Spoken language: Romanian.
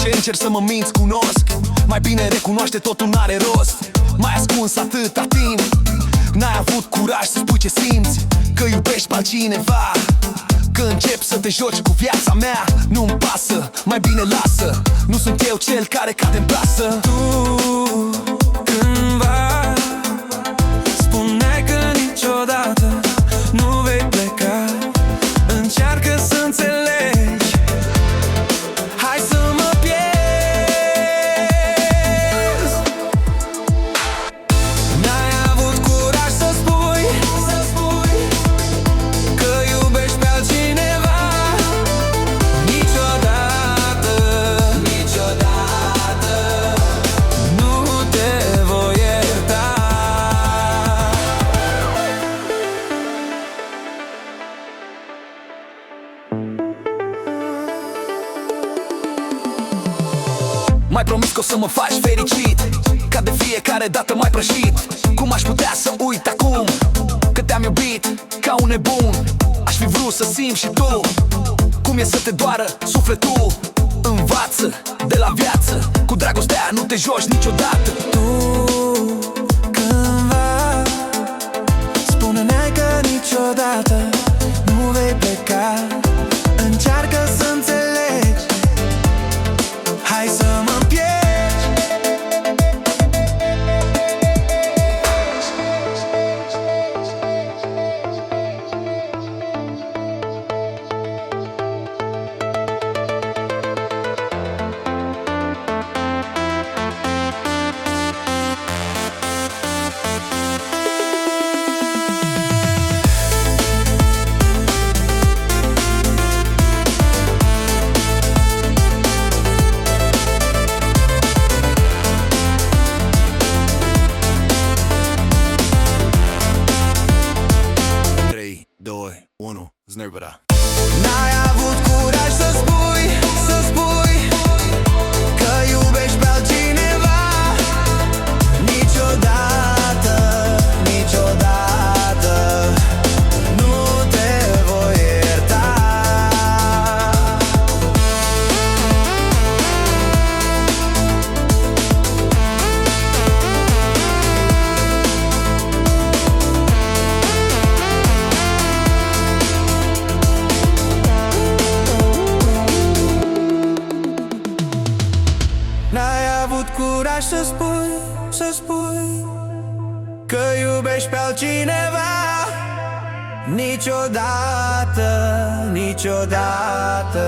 ce încerci să mă minți, cunosc. Mai bine recunoaște, totul n-are rost. M-ai ascuns atâta timp, n-ai avut curaj să spui ce simți, că iubești pe altcineva, că începi să te joci cu viața mea. Nu-mi pasă, mai bine lasă. Nu sunt eu cel care cade în plasă. Tu cândva spuneai că niciodată nu vei pleca. Încearcă să înțelegi, hai să mă pierzi. N-ai avut curaj să spui că iubești pe altcineva. Niciodată, niciodată nu te voi ierta. M-ai promis că o să mă faci fericit, ca de fiecare dată m-ai prășit. Cum aș putea să uit acum că te-am iubit ca un nebun? Aș fi vrut să simți și tu cum e să te doară sufletul. Învață de la viață, cu dragostea nu te joci niciodată. Tu cândva spune-ne că niciodată nu vei pleca. Încearcă să înțelegi, hai să mă pierzi. Znărbăra. N-ai avut curaj să spui că iubești pe altcineva. Niciodată, niciodată nu te voi ierta. N-ai avut curaj să spui că iubești pe altcineva. Niciodată, niciodată